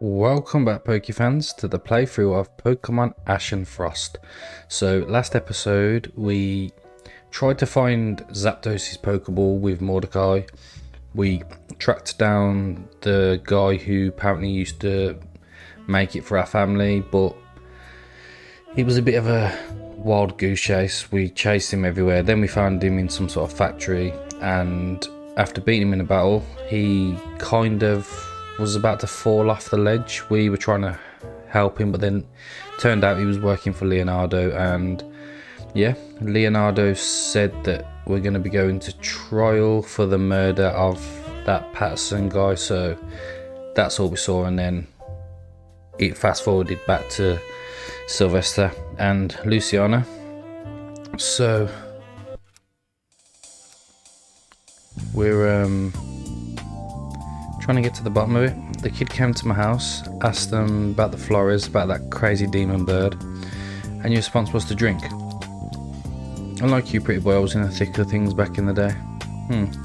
Welcome back, Pokefans, to the playthrough of Pokemon Ashen Frost. So, last episode we tried to find Zapdos' Pokeball with Mordecai. We tracked down the guy who apparently used to make it for our family, but he was a bit of a wild goose chase. We chased him everywhere, then we found him in some sort of factory, and after beating him in a battle, he kind of was about to fall off the ledge. We were trying to help him, but then turned out he was working for Leonardo, and yeah, Leonardo said that we're going to be going to trial for the murder of that Patterson guy. So that's all we saw, and then it fast forwarded back to Sylvester and Luciana. So we're trying to get to the bottom of it. The kid came to my house, asked them about the Flores, about that crazy demon bird, and your response was to drink. Unlike you, pretty boy, I was in the thick of things back in the day.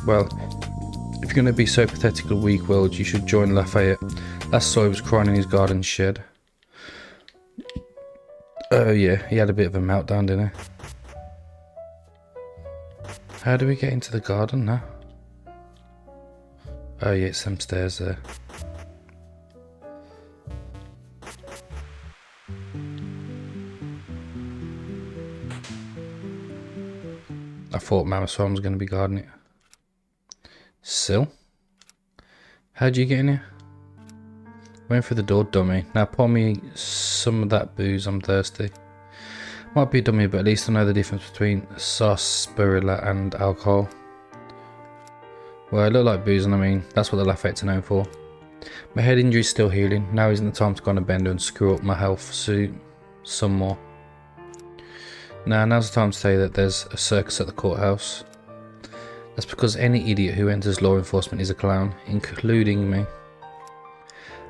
Well, if you're going to be so pathetically weak-willed, you should join Lafayette. Last saw he was crying in his garden shed. Oh yeah, he had a bit of a meltdown, didn't he? How do we get into the garden now? Oh yeah, it's them stairs there. I thought Mama Swan was going to be guarding it. Sil? How'd you get in here? Went through the door, dummy. Now pour me some of that booze, I'm thirsty. Might be a dummy, but at least I know the difference between sarsaparilla and alcohol. Well, it looked like booze, and I mean, that's what the Lafayette's are known for. My head injury's still healing. Now isn't the time to go on a bender and screw up my health suit some more. Now's the time to say that there's a circus at the courthouse. That's because any idiot who enters law enforcement is a clown, including me.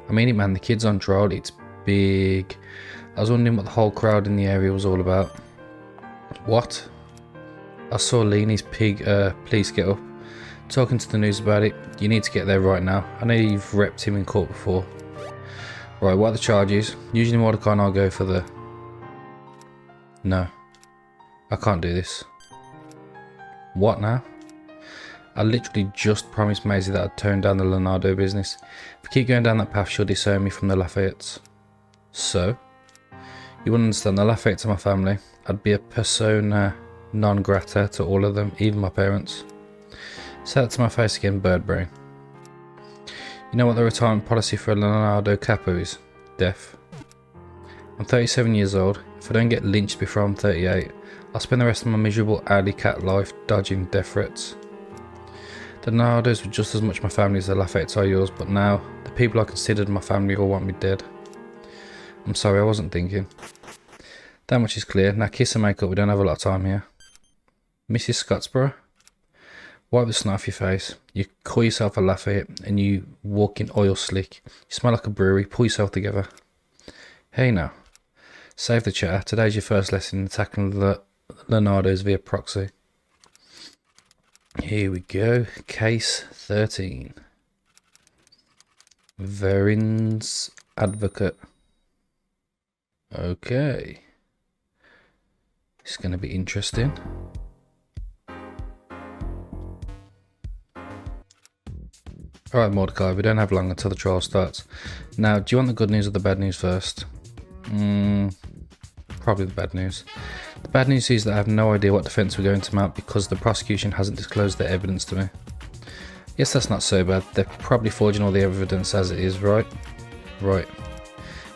I mean it, man, the kid's on trial, it's big. I was wondering what the whole crowd in the area was all about. What? I saw Leanie's pig, please get up. Talking to the news about it. You need to get there right now. I know you've repped him in court before. Right, what are the charges? Usually Mordecai and I'll go for the... No. I can't do this. What now? I literally just promised Maisie that I'd turn down the Leonardo business. If I keep going down that path, she'll disown me from the Lafayettes. So? You wouldn't understand, the Lafayettes are my family. I'd be a persona non grata to all of them, even my parents. Say that to my face again, bird brain. You know what the retirement policy for Leonardo Capo is? Death. I'm 37 years old. If I don't get lynched before I'm 38, I'll spend the rest of my miserable alley cat life dodging death threats. The Leonardos were just as much my family as the Lafayettes are yours, but now, the people I considered my family all want me dead. I'm sorry, I wasn't thinking. That much is clear. Now kiss and make up, we don't have a lot of time here. Mrs. Scottsborough? Wipe the snot off your face. You call yourself a Lafayette and you walk in oil slick. You smell like a brewery. Pull yourself together. Hey now. Save the chatter. Today's your first lesson in tackling the Leonardos via proxy. Here we go. Case 13. Verin's advocate. Okay. It's going to be interesting. Alright Mordecai, we don't have long until the trial starts. Now, do you want the good news or the bad news first? Probably the bad news. The bad news is that I have no idea what defence we're going to mount because the prosecution hasn't disclosed their evidence to me. Yes, that's not so bad. They're probably forging all the evidence as it is, right? Right.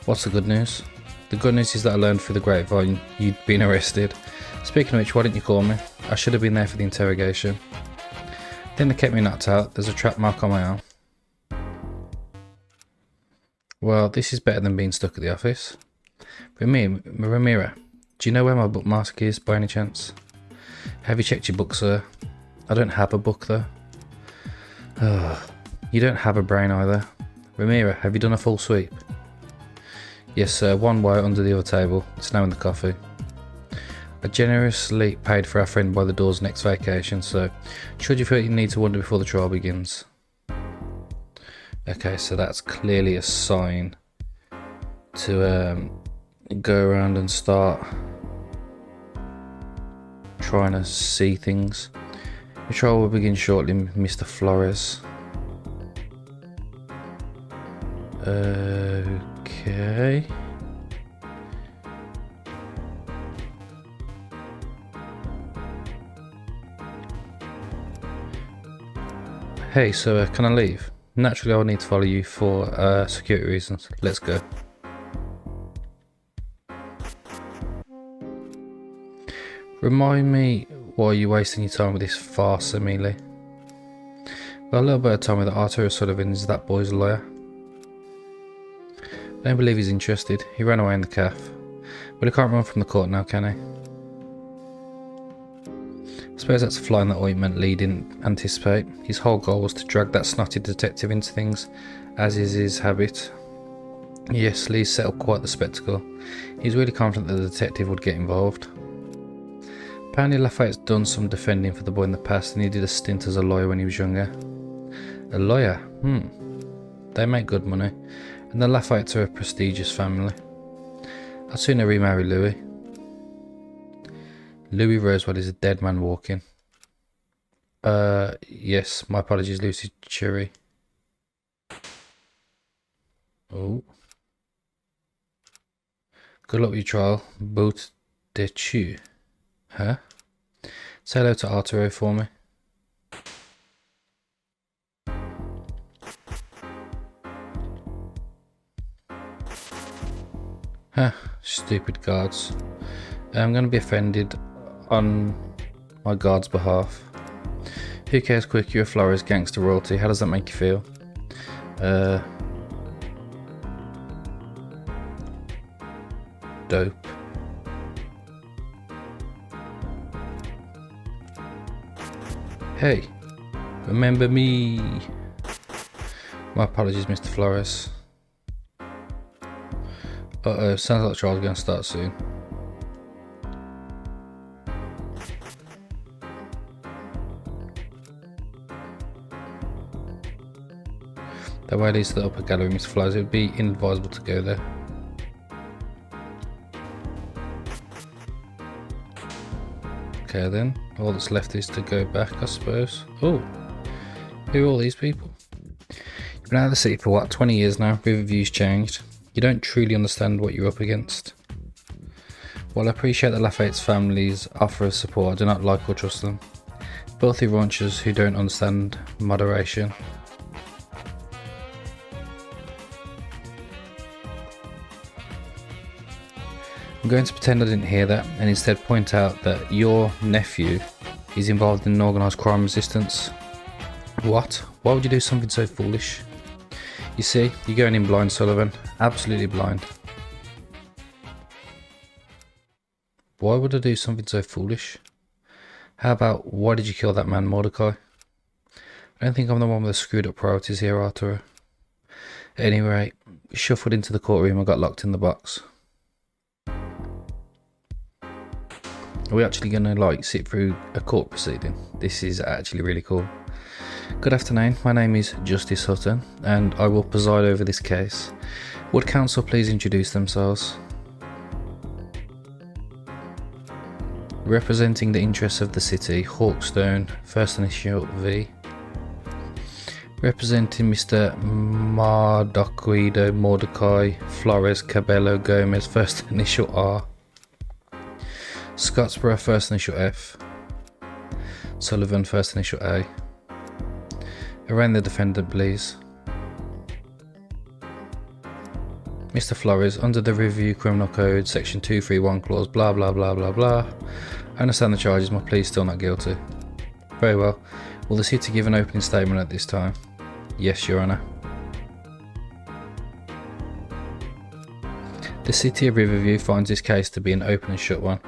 What's the good news? The good news is that I learned through the grapevine you'd been arrested. Speaking of which, why didn't you call me? I should have been there for the interrogation. Then they kept me knocked out. There's a trap mark on my arm. Well, this is better than being stuck at the office. Ramira, do you know where my bookmark is by any chance? Have you checked your book, sir? I don't have a book though. You don't have a brain either. Ramira, have you done a full sweep? Yes sir, one wire under the other table. It's now in the coffee. I generously paid for our friend by the door's next vacation, so should you feel you need to wonder before the trial begins? Okay, so that's clearly a sign to go around and start trying to see things. The trial will begin shortly, Mr. Flores. Okay. Hey, so can I leave? Naturally, I'll need to follow you for security reasons. Let's go. Remind me why you're wasting your time with this farce, Amelie. Well, a little bit told me that Arturo Sullivan is that boy's lawyer. I don't believe he's interested. He ran away in the calf. But he can't run from the court now, can he? I suppose that's a fly in the ointment Lee didn't anticipate. His whole goal was to drag that snotty detective into things, as is his habit. Yes, Lee set up quite the spectacle. He was really confident that the detective would get involved. Apparently Lafayette's done some defending for the boy in the past, and he did a stint as a lawyer when he was younger. A lawyer? They make good money, and the Lafayettes are a prestigious family. I'd sooner remarry Louis. Louis Rosewell is a dead man walking. Yes, my apologies, Lucy Cherry. Oh. Good luck with your trial. Boat de tu. Huh? Say hello to Arturo for me. Huh, stupid guards. I'm going to be offended on my guard's behalf. Who cares, quick, you're a Flores gangster royalty. How does that make you feel? Dope. Hey, remember me? My apologies, Mr. Flores. Uh-oh, sounds like the trial's going to start soon. That way leads to the upper gallery, Mr. Flores. It would be inadvisable to go there. Okay then, all that's left is to go back, I suppose. Oh, who are all these people? You've been out of the city for what, 20 years now? Riverview's changed. You don't truly understand what you're up against. While I appreciate the Lafayette's family's offer of support, I do not like or trust them. Filthy ranchers who don't understand moderation. I'm going to pretend I didn't hear that and instead point out that your nephew is involved in organised crime resistance. What? Why would you do something so foolish? You see, you're going in blind, Sullivan. Absolutely blind. Why would I do something so foolish? How about, why did you kill that man, Mordecai? I don't think I'm the one with the screwed up priorities here, Arturo. At any rate, we shuffled into the courtroom and got locked in the box. Are we actually going to like sit through a court proceeding? This is actually really cool. Good afternoon, my name is Justice Hutton and I will preside over this case. Would counsel please introduce themselves? Representing the interests of the city, Hawkstone, first initial V. Representing Mr. Mordecai Flores Cabello Gomez, first initial R. Scottsboro, first initial F. Sullivan, first initial A. Arraign the defendant, please. Mr. Flores, under the Riverview Criminal Code, section 231, clause blah blah blah blah blah. I understand the charges, my plea is still not guilty. Very well. Will the city give an opening statement at this time? Yes, Your Honour. The City of Riverview finds this case to be an open and shut one,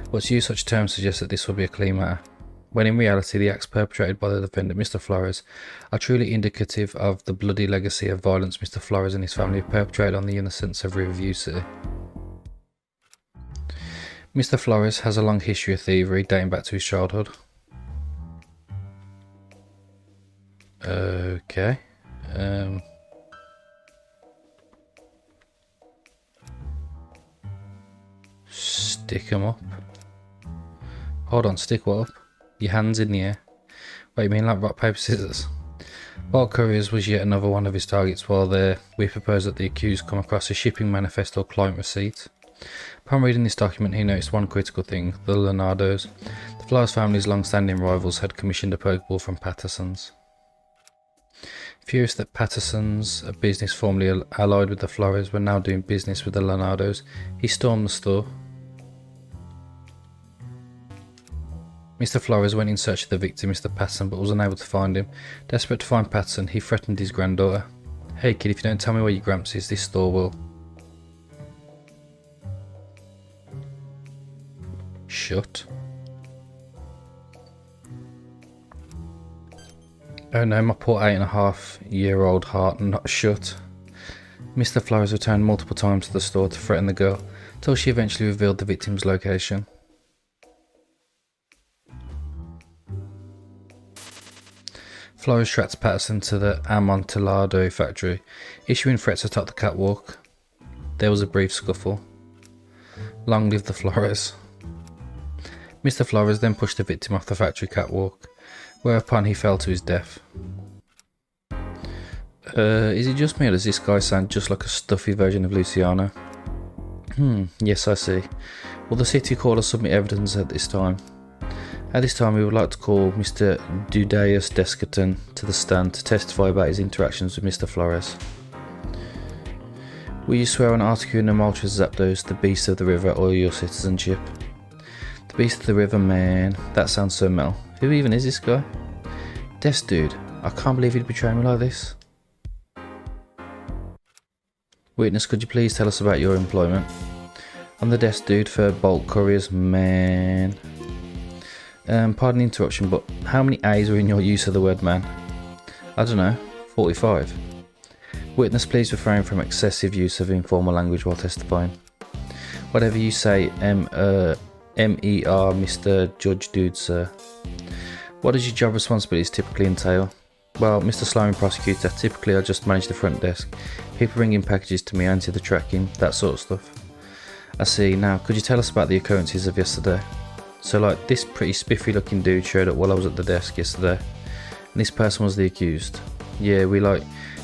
but to use such terms suggests that this will be a clean matter, when in reality the acts perpetrated by the defendant, Mr. Flores, are truly indicative of the bloody legacy of violence Mr. Flores and his family have perpetrated on the innocents of Riverview City. Mr. Flores has a long history of thievery dating back to his childhood. Okay. Stick 'em up. Hold on, stick what up? Your hands in the air. What, you mean like rock, paper, scissors? Bulk couriers was yet another one of his targets. While there, we propose that the accused come across a shipping manifest or client receipt. Upon reading this document, he noticed one critical thing: the Leonardos. The Flores family's long-standing rivals had commissioned a Pokeball from Patterson's. Furious that Patterson's, a business formerly allied with the Flores, were now doing business with the Leonardos, he stormed the store. Mr. Flores went in search of the victim, Mr. Patterson, but was unable to find him. Desperate to find Patterson, he threatened his granddaughter. "Hey kid, if you don't tell me where your gramps is, this store will." Shut. Oh no, my poor 8.5-year-old heart not shut. Mr. Flores returned multiple times to the store to threaten the girl, till she eventually revealed the victim's location. Flores tracked Patterson to the Amontillado factory, issuing threats atop the catwalk. There was a brief scuffle. Long live the Flores. Mr. Flores then pushed the victim off the factory catwalk, whereupon he fell to his death. Is it just me or does this guy sound just like a stuffy version of Luciano? Yes, I see. Will the city call or submit evidence at this time? At this time, we would like to call Mr. Dudaeus Descaton to the stand to testify about his interactions with Mr. Flores. Will you swear on Articuno Maltras Zapdos, the beast of the river, or your citizenship? The beast of the river, man. That sounds so metal. Who even is this guy? Des dude. I can't believe he'd betray me like this. Witness, could you please tell us about your employment? I'm the desk dude for bulk couriers, man. Pardon the interruption, but how many A's are in your use of the word man? I don't know, 45. Witness, please refrain from excessive use of informal language while testifying. Whatever you say, MER, Mr. Judge Dude, sir. What does your job responsibilities typically entail? Well, Mr. Slimy Prosecutor, typically I just manage the front desk. People bring in packages to me, answer the tracking, that sort of stuff. I see. Now, could you tell us about the occurrences of yesterday? So like, this pretty spiffy looking dude showed up while I was at the desk yesterday, and this person was the accused. Yeah, we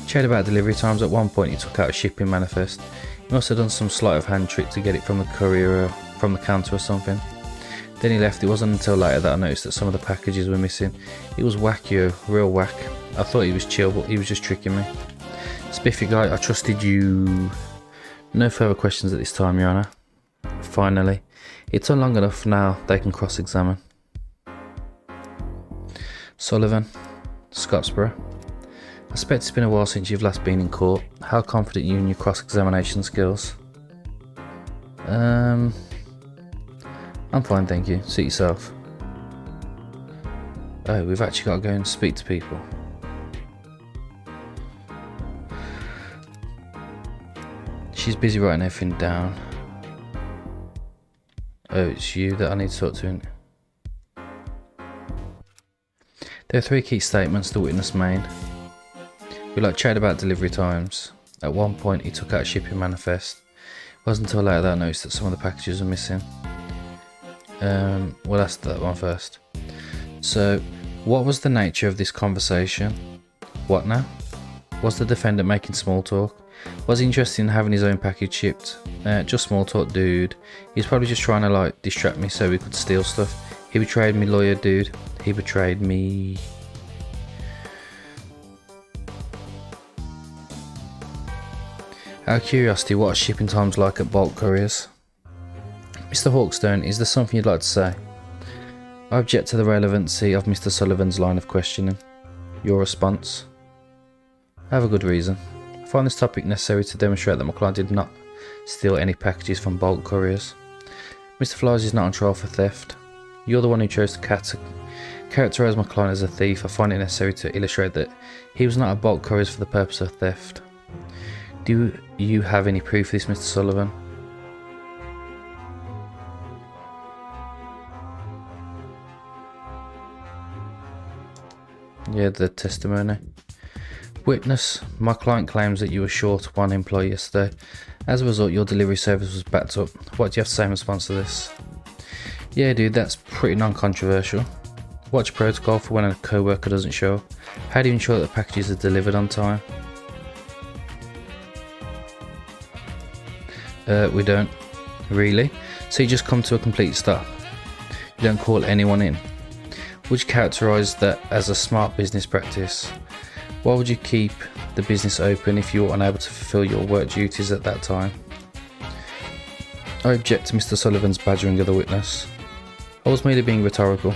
chatted about delivery times. At one point he took out a shipping manifest. He must have done some sleight of hand trick to get it from the courier or from the counter or something. Then he left. It wasn't until later that I noticed that some of the packages were missing. It was wacky, real whack. I thought he was chill, but he was just tricking me. Spiffy guy, I trusted you. No further questions at this time, Your Honour. Finally. It's on long enough now, they can cross-examine. Sullivan, Scottsboro. I suspect it's been a while since you've last been in court. How confident are you in your cross-examination skills? I'm fine, thank you. Suit yourself. Oh, we've actually got to go and speak to people. She's busy writing everything down. Oh, it's you that I need to talk to. There are 3 key statements the witness made. We chatted about delivery times. At one point he took out a shipping manifest. It wasn't until later that I noticed that some of the packages are missing. We'll ask that one first. So, what was the nature of this conversation? What now? Was the defendant making small talk? Was he interested in having his own package shipped? Just small talk, dude. He's probably just trying to distract me so we could steal stuff. He betrayed me, lawyer, dude. He betrayed me. Out of curiosity, what are shipping times like at bulk couriers? Mr. Hawkstone, is there something you'd like to say? I object to the relevancy of Mr. Sullivan's line of questioning. Your response? I have a good reason. I find this topic necessary to demonstrate that my client did not steal any packages from bulk couriers. Mr. Flores is not on trial for theft. You're the one who chose to characterise my client as a thief. I find it necessary to illustrate that he was not a bulk courier for the purpose of theft. Do you have any proof of this, Mr. Sullivan? Yeah, the testimony. Witness, my client claims that you were short one employee yesterday. As a result, your delivery service was backed up. What do you have to say in response to this? Yeah dude, that's pretty non-controversial. What's your protocol for when a co-worker doesn't show up? How do you ensure that the packages are delivered on time? We don't. Really? So you just come to a complete stop? You don't call anyone in? Would you characterise that as a smart business practice? Why would you keep the business open if you were unable to fulfil your work duties at that time? I object to Mr. Sullivan's badgering of the witness. I was merely being rhetorical.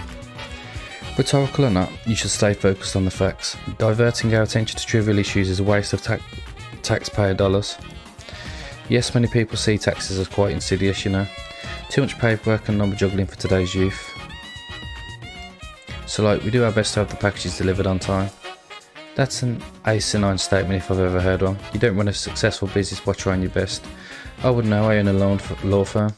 Rhetorical or not, you should stay focused on the facts. Diverting our attention to trivial issues is a waste of taxpayer dollars. Yes, many people see taxes as quite insidious, you know. Too much paperwork and number juggling for today's youth. So like, we do our best to have the packages delivered on time. That's an asinine statement if I've ever heard one. You don't run a successful business by trying your best. I would know, I own a law firm.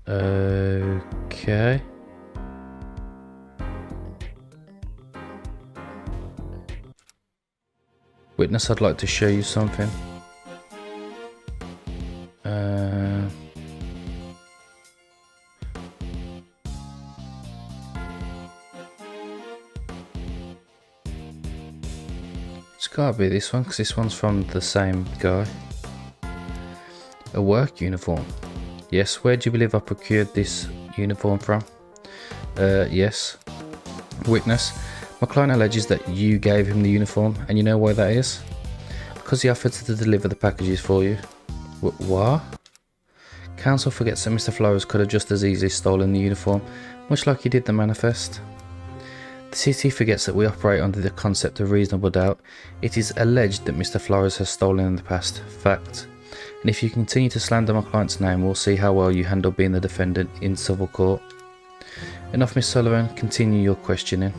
Okay. Witness, I'd like to show you something. It's gotta be this one, because this one's from the same guy. A work uniform. Yes, where do you believe I procured this uniform from? Yes. Witness, my client alleges that you gave him the uniform, and you know why that is? Because he offered to deliver the packages for you. What? Counsel forgets that Mr. Flores could have just as easily stolen the uniform, much like he did the manifest. The city forgets that we operate under the concept of reasonable doubt. It is alleged that Mr. Flores has stolen in the past. Fact. And if you continue to slander my client's name, we'll see how well you handle being the defendant in civil court. Enough, Miss Sullivan. Continue your questioning.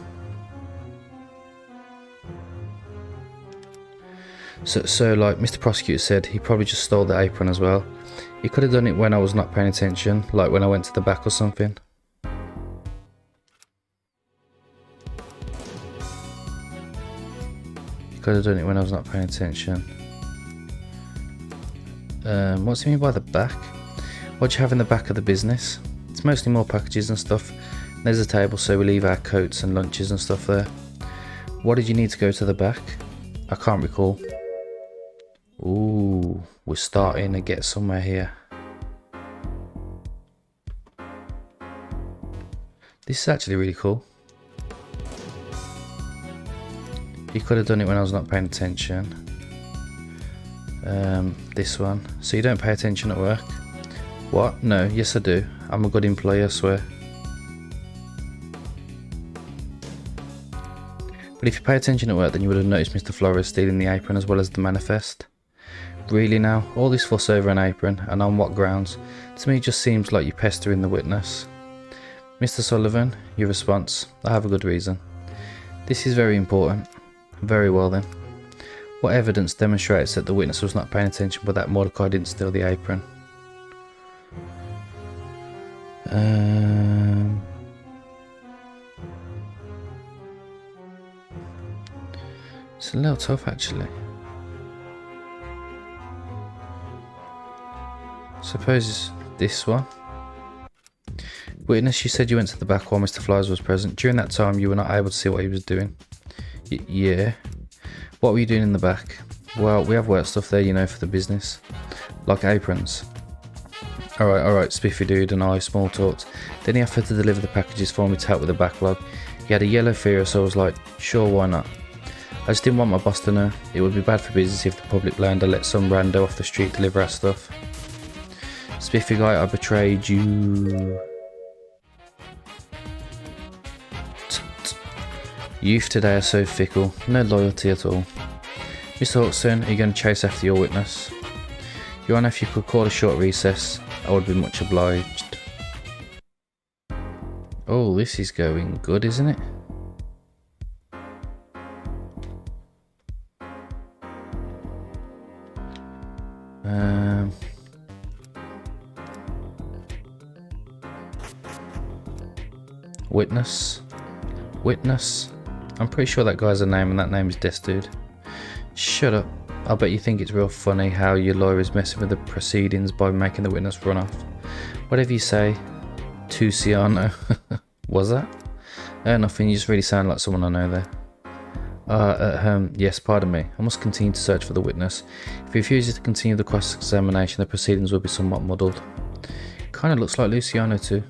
So like Mr. Prosecutor said, he probably just stole the apron as well. He could have done it when I was not paying attention, like when I went to the back or something. He could have done it when I was not paying attention. What's he mean by the back? What do you have in the back of the business? It's mostly more packages and stuff. There's a table, so we leave our coats and lunches and stuff there. What did you need to go to the back? I can't recall. Ooh, we're starting to get somewhere here. This is actually really cool. He could have done it when I was not paying attention. This one. So you don't pay attention at work? What? No, yes I do. I'm a good employee, I swear. But if you pay attention at work, then you would have noticed Mr. Flores stealing the apron as well as the manifest. Really now? All this fuss over an apron, and on what grounds? To me it just seems like you're pestering the witness. Mr. Sullivan, your response. I have a good reason. This is very important. Very well then. What evidence demonstrates that the witness was not paying attention but that Mordecai didn't steal the apron? It's a little tough actually. Suppose it's this one. Witness, you said you went to the back while Mr. Flores was present. During that time you were not able to see what he was doing. Yeah. What were you doing in the back? Well, we have work stuff there, you know, for the business. Like aprons. Alright, spiffy dude and I small talked. Then he offered to deliver the packages for me to help with the backlog. He had a yellow Fear, so I was like, sure, why not? I just didn't want my boss to know. It would be bad for business if the public learned I let some rando off the street deliver our stuff. Spiffy guy, I betrayed you. Youth today are so fickle, no loyalty at all. Mr. Hudson, are you going to chase after your witness? Your Honour, if you could call a short recess, I would be much obliged. Oh, this is going good, isn't it? Witness. Witness. I'm pretty sure that guy's a name, and that name is Death Dude. Shut up. I'll bet you think it's real funny how your lawyer is messing with the proceedings by making the witness run off. Whatever you say, Tuciano. Was that? Nothing, you just really sound like someone I know there. Yes, pardon me. I must continue to search for the witness. If he refuses to continue the cross-examination, the proceedings will be somewhat muddled. Kind of looks like Luciano too.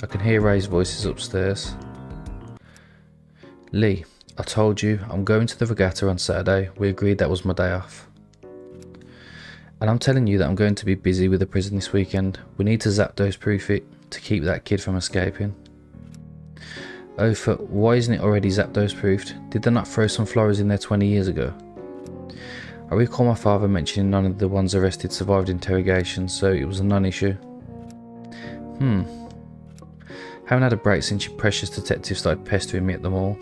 I can hear Ray's voices upstairs. Lee, I told you, I'm going to the regatta on Saturday. We agreed that was my day off. And I'm telling you that I'm going to be busy with the prison this weekend. We need to Zapdos proof it to keep that kid from escaping. Oh, why isn't it already Zapdos proofed? Did they not throw some flowers in there 20 years ago? I recall my father mentioning none of the ones arrested survived interrogation, so it was a non-issue. Haven't had a break since your precious detective started pestering me at the mall.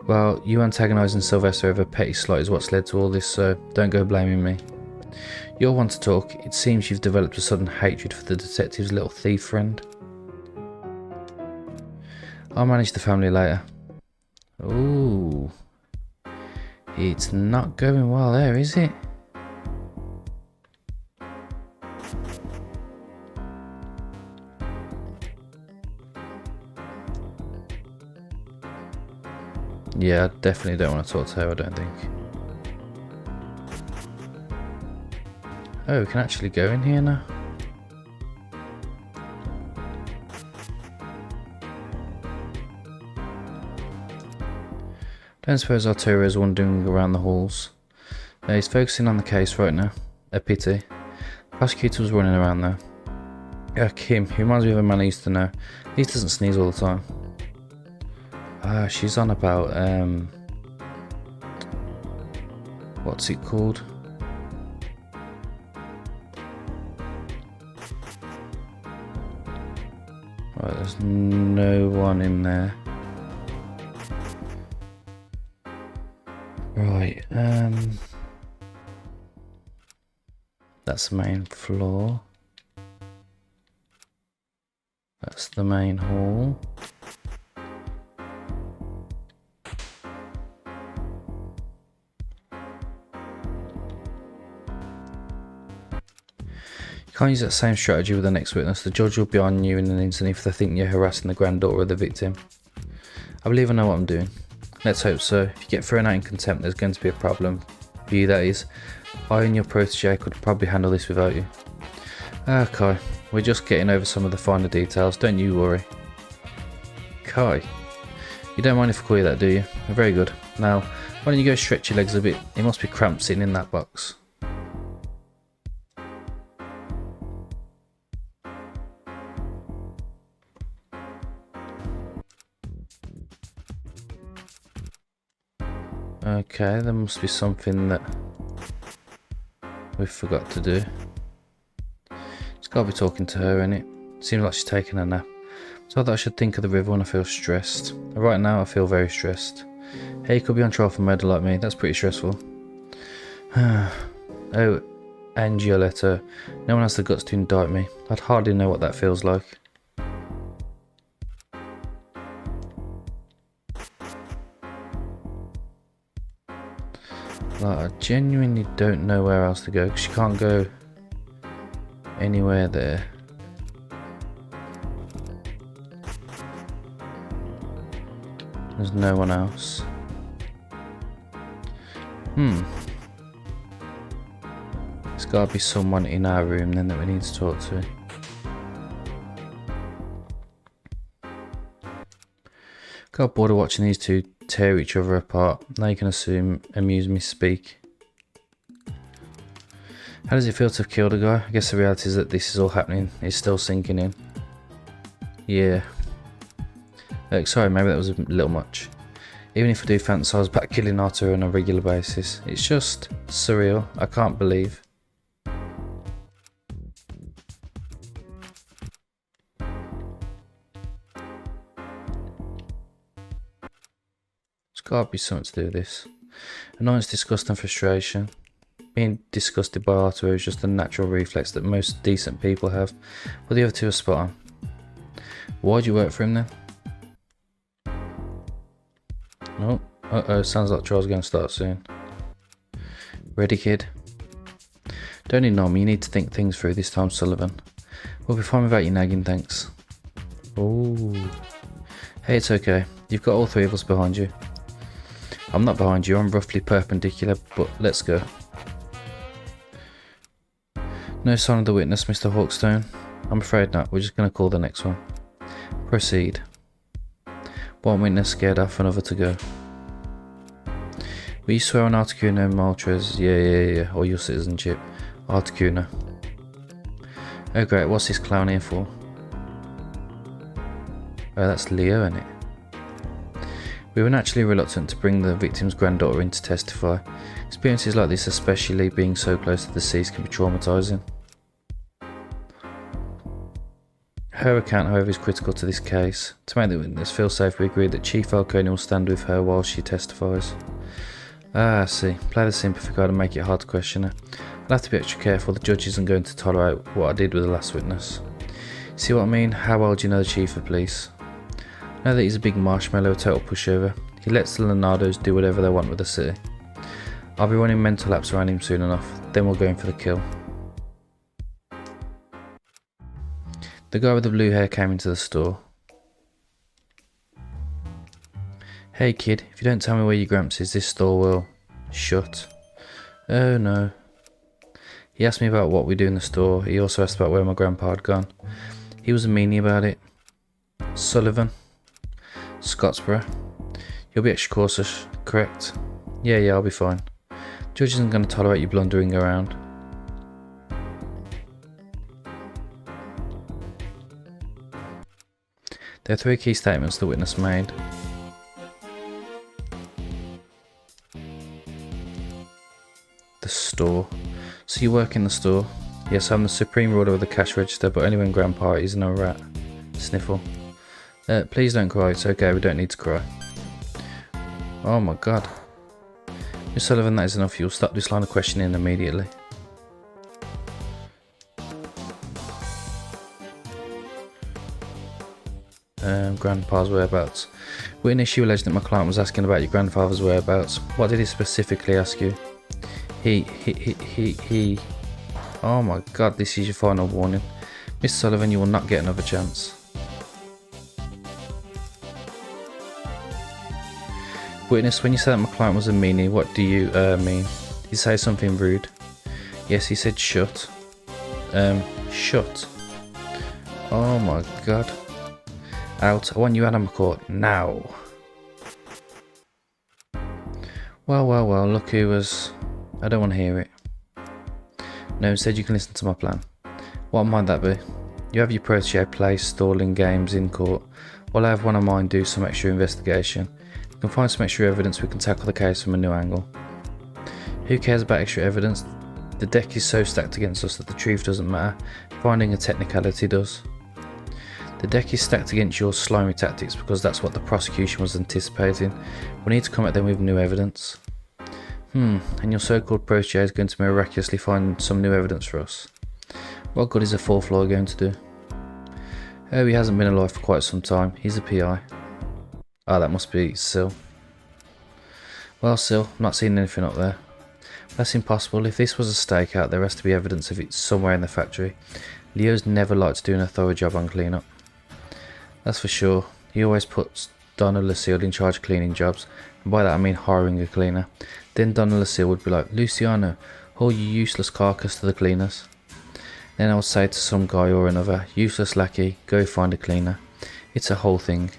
Well, you antagonising Sylvester over a petty slight is what's led to all this, so don't go blaming me. You're one to talk. It seems you've developed a sudden hatred for the detective's little thief friend. I'll manage the family later. Ooh. It's not going well there, is it? Yeah, I definitely don't want to talk to her, I don't think. Oh, we can actually go in here now. Don't suppose Arturo is wandering around the halls. No, he's focusing on the case right now. A pity. The prosecutor was running around though. Kim, he reminds me of a man I used to know. He doesn't sneeze all the time. She's on about, what's it called? Right, there's no one in there. Right, that's the main floor. That's the main hall. You can't use that same strategy with the next witness. The judge will be on you in an instant if they think you're harassing the granddaughter of the victim. I believe I know what I'm doing. Let's hope so. If you get thrown out in contempt, there's going to be a problem. For you, that is. I and your protege could probably handle this without you. Kai, we're just getting over some of the finer details, don't you worry. Kai, you don't mind if I call you that, do you? Very good. Now, why don't you go stretch your legs a bit? It must be cramped sitting in that box. Okay, there must be something that we forgot to do. It's got to be talking to her, innit? Seems like she's taking a nap. So I thought I should think of the river when I feel stressed. Right now I feel very stressed. Hey, you could be on trial for murder like me. That's pretty stressful. Oh, and your letter. No one has the guts to indict me. I'd hardly know what that feels like. Like, I genuinely don't know where else to go because you can't go anywhere there. There's no one else. There's got to be someone in our room then that we need to talk to. Got bored of watching these two tear each other apart. Now you can assume amuse me speak. How does it feel to have killed a guy? I guess the reality is that this is all happening. It's still sinking in. Yeah. Sorry, maybe that was a little much. Even if I do fantasize about killing Arturo on a regular basis, it's just surreal. I can't believe. There's got to be something to do with this. Annoyance, disgust and frustration. Being disgusted by Arturo is just a natural reflex that most decent people have, but the other two are spot on. Why'd you work for him then? Oh, uh-oh, sounds like trial's going to start soon. Ready, kid? Don't ignore me, you need to think things through this time, Sullivan. We'll be fine without you nagging, thanks. Oh. Hey, it's okay. You've got all three of us behind you. I'm not behind you, I'm roughly perpendicular, but let's go. No sign of the witness, Mr. Hawkstone. I'm afraid not, we're just going to call the next one. Proceed. One witness scared off, another to go. Will you swear on Articuno and Maltrez? Yeah, or your citizenship. Articuno. Oh great, what's this clown here for? Oh, that's Leo, isn't it? We were naturally reluctant to bring the victim's granddaughter in to testify. Experiences like this, especially being so close to the deceased, can be traumatising. Her account, however, is critical to this case. To make the witness feel safe, we agreed that Chief Falcone will stand with her while she testifies. Ah, I see. Play the sympathy card and make it hard to question her. I'll have to be extra careful, the judge isn't going to tolerate what I did with the last witness. See what I mean? How well do you know the Chief of Police? I know that he's a big marshmallow, a total pushover. He lets the Leonardos do whatever they want with the city. I'll be running mental laps around him soon enough, then we'll go in for the kill. The guy with the blue hair came into the store. Hey kid, if you don't tell me where your gramps is, this store will shut. Oh no. He asked me about what we do in the store. He also asked about where my grandpa had gone. He was a meanie about it. Sullivan. Scottsboro. You'll be extra cautious, correct? Yeah, I'll be fine. Judge isn't going to tolerate you blundering around. There are three key statements the witness made. The store. So you work in the store? Yes, I'm the supreme ruler of the cash register, but only when Grandpa isn't a rat. Sniffle. Please don't cry, it's okay, we don't need to cry. Oh my god. Miss Sullivan, that is enough, you'll stop this line of questioning immediately. Grandpa's whereabouts. Witness, you alleged that my client was asking about your grandfather's whereabouts. What did he specifically ask you? He. Oh my god, this is your final warning. Miss Sullivan, you will not get another chance. Witness, when you said that my client was a meanie, what do you mean? Did you say something rude? Yes, he said shut. Shut. Oh my god. Out. I want you out of my court now. Well, look who was... I don't want to hear it. No, instead you can listen to my plan. What might that be? You have your protege play stalling games in court, while I have one of mine do some extra investigation. You can find some extra evidence, we can tackle the case from a new angle. Who cares about extra evidence? The deck is so stacked against us that the truth doesn't matter, finding a technicality does. The deck is stacked against your slimy tactics because that's what the prosecution was anticipating. We need to come at them with new evidence. And your so-called protege is going to miraculously find some new evidence for us. What good is a fourth lawyer going to do? Oh, he hasn't been alive for quite some time. He's a PI. Ah, that must be Syl. Well, Syl, I'm not seeing anything up there. That's impossible. If this was a stakeout, there has to be evidence of it somewhere in the factory. Leo's never liked doing a thorough job on cleanup. That's for sure. He always puts Donna Lucille in charge of cleaning jobs, and by that I mean hiring a cleaner. Then Donna Lucille would be like, Luciano, haul your useless carcass to the cleaners. Then I would say to some guy or another, useless lackey, go find a cleaner. It's a whole thing.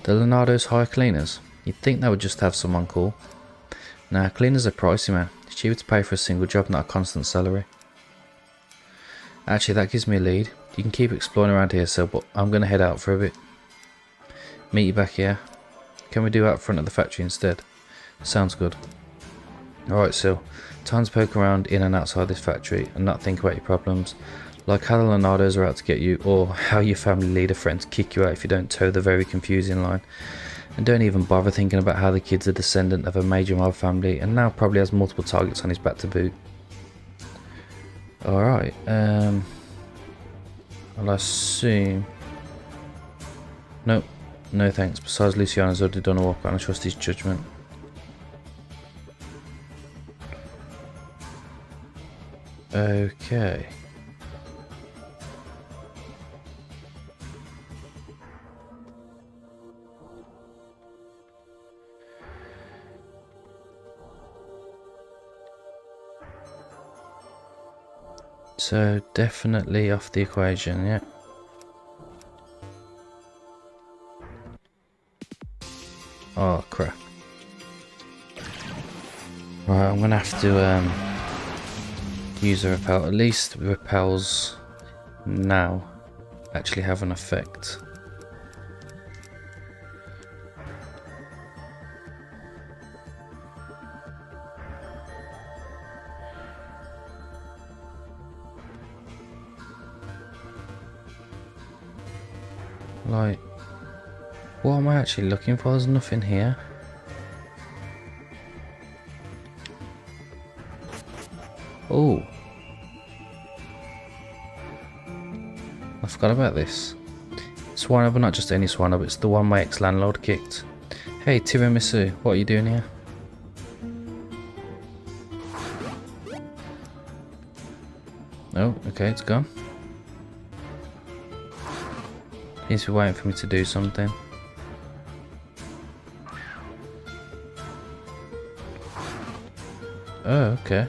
The Leonardos hire cleaners? You'd think they would just have someone call. Nah, cleaners are pricey, man. It's cheaper to pay for a single job, not a constant salary. Actually, that gives me a lead. You can keep exploring around here, Syl, but I'm going to head out for a bit. Meet you back here. Can we do out front of the factory instead? Sounds good. Alright, Syl. Time to poke around in and outside this factory and not think about your problems. Like how the Leonardos are out to get you, or how your family leader friends kick you out if you don't toe the very confusing line. And don't even bother thinking about how the kid's a descendant of a major mob family and now probably has multiple targets on his back to boot. Alright, I'll assume Nope. No thanks. Besides, Luciano's already done a walk and I trust his judgment. Okay. So definitely off the equation, yeah. Oh crap. Right, I'm gonna have to use a repel. At least repels now actually have an effect. Like, what am I actually looking for? There's nothing here. Oh, I forgot about this. Swinub, but not just any Swinub, it's the one my ex-landlord kicked. Hey Tiramisu, what are you doing here? Oh, okay, it's gone. Seems to be waiting for me to do something. Oh, okay.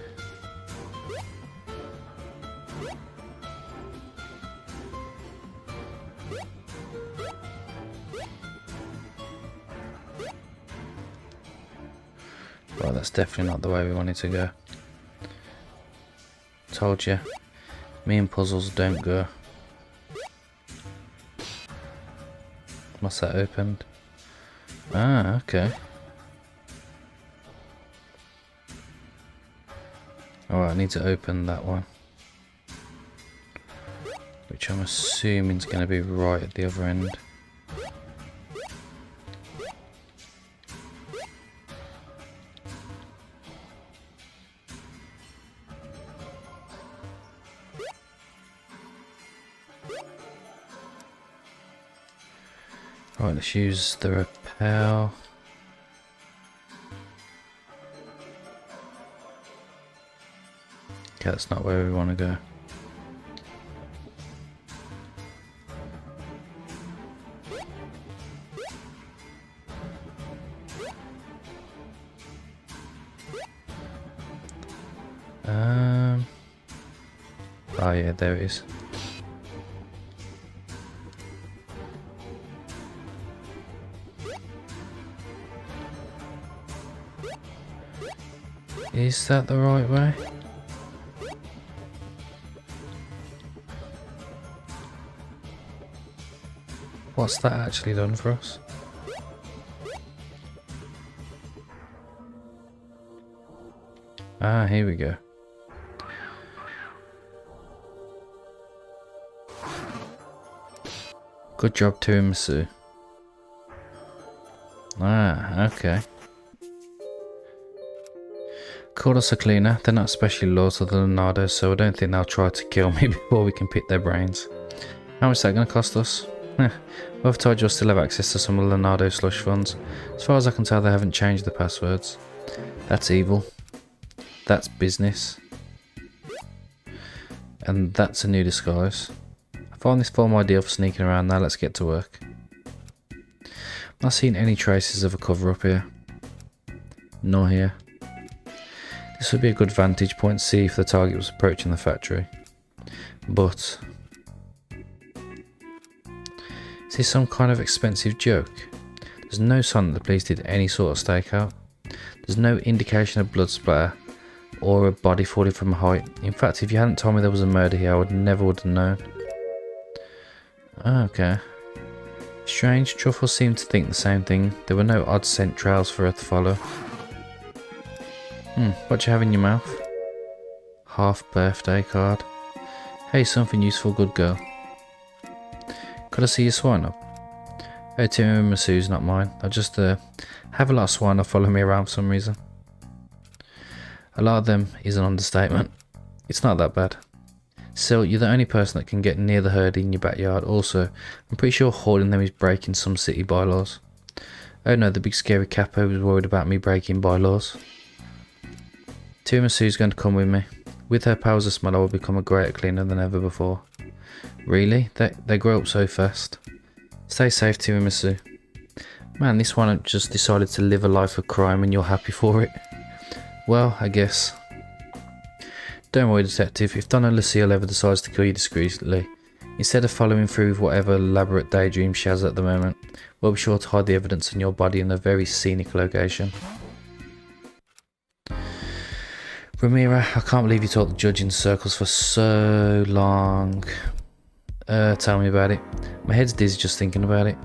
Well, that's definitely not the way we wanted to go. Told you, me and puzzles don't go. What's that opened? Ah, okay. Alright, I need to open that one. Which I'm assuming is going to be right at the other end. Right, let's use the repel. Okay, that's not where we want to go. Oh yeah, there it is. Is that the right way? What's that actually done for us? Ah, here we go. Good job, Tiramisu. Ah, okay. Called us a cleaner. They're not especially loyal to the Leonardos, so I don't think they'll try to kill me before we can pick their brains. How much is that going to cost us? Well, I've told you I still have access to some of the Leonardo slush funds. As far as I can tell, they haven't changed the passwords. That's evil. That's business. And that's a new disguise. I find this form ideal for sneaking around. Now let's get to work. I'm not seeing any traces of a cover up here. Nor here. This would be a good vantage point to see if the target was approaching the factory. But is this some kind of expensive joke? There's no sign that the police did any sort of stakeout. There's no indication of blood splatter or a body falling from a height. In fact, if you hadn't told me there was a murder here, I would have known. Okay. Strange, Truffle seemed to think the same thing. There were no odd scent trails for her to follow. What you have in your mouth? Half birthday card. Hey, something useful, good girl. Could I see your Swinub? Oh, Tiramisu's not mine. I just have a lot of Swinub follow me around for some reason. A lot of them is an understatement. It's not that bad. Still, you're the only person that can get near the herd in your backyard. Also, I'm pretty sure hoarding them is breaking some city bylaws. Oh no, the big scary capo was worried about me breaking bylaws. Tiramisu's going to come with me. With her powers of smell, I will become a greater cleaner than ever before. Really? They grow up so fast. Stay safe, Tiramisu. Man, this one just decided to live a life of crime and you're happy for it. Well, I guess. Don't worry, detective, if Donna Lucille ever decides to kill you discreetly, instead of following through with whatever elaborate daydream she has at the moment, we'll be sure to hide the evidence in your body in a very scenic location. Ramira, I can't believe you taught the judge in circles for so long. Tell me about it. My head's dizzy just thinking about it.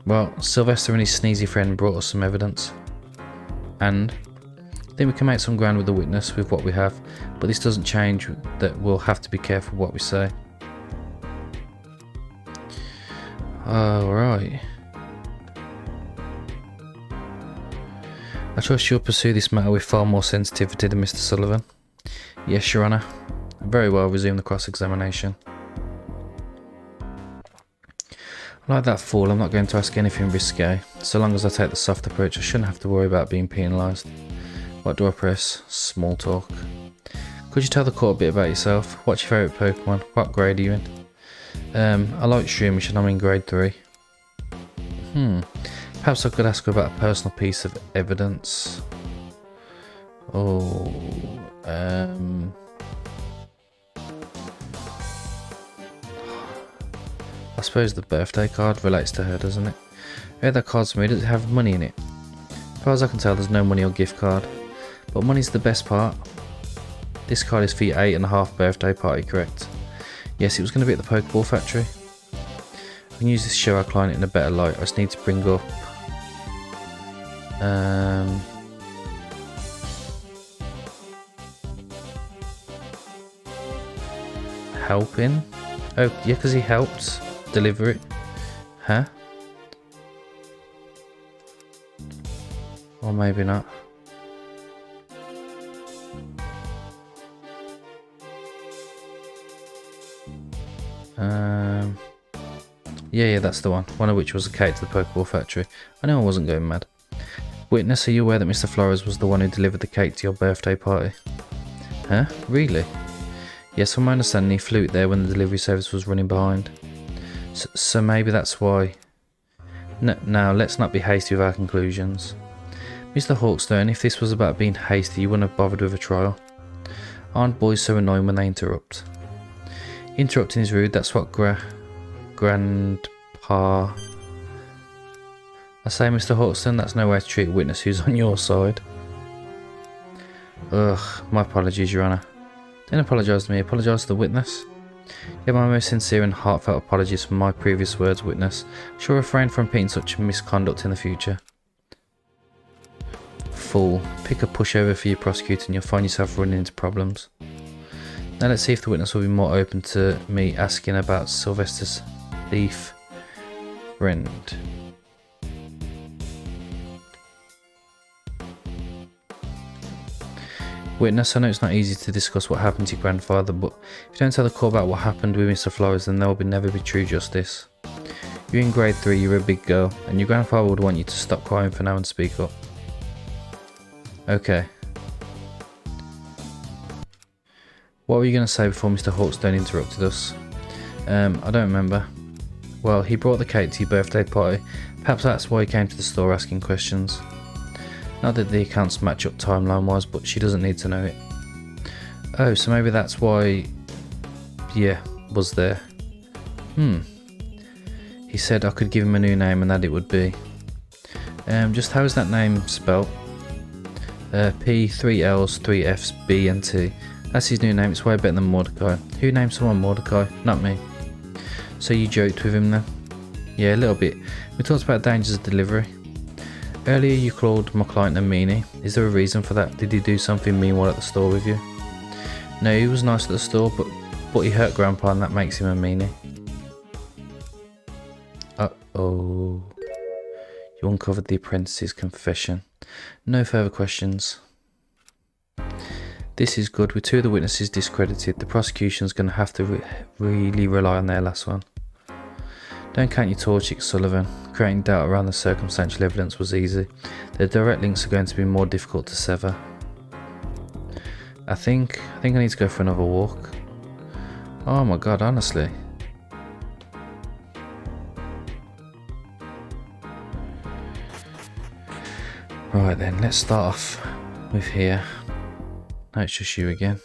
Well, Sylvester and his sneezy friend brought us some evidence. And I think we can make some ground with the witness with what we have, but this doesn't change that we'll have to be careful what we say. Alright. I trust you'll pursue this matter with far more sensitivity than Mr. Sullivan. Yes, Your Honour. Very well, resume the cross-examination. Like that fool, I'm not going to ask anything risque. So long as I take the soft approach, I shouldn't have to worry about being penalised. What do I press? Small talk. Could you tell the court a bit about yourself? What's your favourite Pokemon? What grade are you in? I like Shroomish and I'm in grade 3. Perhaps I could ask her about a personal piece of evidence. I suppose the birthday card relates to her, doesn't it? I read that card's for me. Does it have money in it? As far as I can tell, there's no money or gift card. But money's the best part. This card is for your 8.5 birthday party, correct? Yes, it was going to be at the Pokeball factory. I can use this to show our client in a better light. I just need to bring up... helping? Oh, yeah, because he helped deliver it. Huh? Or maybe not. Yeah, that's the one. One of which was a cake to the Pokeball factory. I knew I wasn't going mad. Witness, are you aware that Mr. Flores was the one who delivered the cake to your birthday party? Huh? Really? Yes, from my understanding, he flew it there when the delivery service was running behind. So maybe that's why. Now, let's not be hasty with our conclusions. Mr. Hawkstone, if this was about being hasty, you wouldn't have bothered with a trial. Aren't boys so annoying when they interrupt? Interrupting is rude, that's what Grandpa... I say, Mr. Hawkstone, that's no way to treat a witness who's on your side. Ugh, my apologies, Your Honour. Don't apologise to me, apologise to the witness. You have my most sincere and heartfelt apologies for my previous words, witness. I shall refrain from repeating such misconduct in the future. Fool. Pick a pushover for your prosecutor and you'll find yourself running into problems. Now let's see if the witness will be more open to me asking about Sylvester's thief friend. Witness, I know it's not easy to discuss what happened to your grandfather, but if you don't tell the court about what happened with Mr. Flores, then there will never be true justice. You're in grade 3, you're a big girl, and your grandfather would want you to stop crying for now and speak up. Okay. What were you going to say before Mr. Hawkstone interrupted us? I don't remember. Well, he brought the cake to your birthday party. Perhaps that's why he came to the store asking questions. Not that the accounts match up timeline-wise, but she doesn't need to know it. Oh, so maybe that's why... Yeah, was there. He said I could give him a new name and that it would be... just how is that name spelt? P, 3 L's, 3 F's, B and T. That's his new name, it's way better than Mordecai. Who named someone Mordecai? Not me. So you joked with him then? Yeah, a little bit. We talked about dangers of delivery. Earlier you called my client a meanie. Is there a reason for that? Did he do something mean while at the store with you? No, he was nice at the store, but he hurt Grandpa and that makes him a meanie. Uh-oh. You uncovered the apprentice's confession. No further questions. This is good. With 2 of the witnesses discredited, the prosecution's going to have to really rely on their last one. Don't count your torchic, Sullivan. Creating doubt around the circumstantial evidence was easy. The direct links are going to be more difficult to sever. I think I need to go for another walk. Oh my god, honestly. Right then, let's start off with here. No, it's just you again.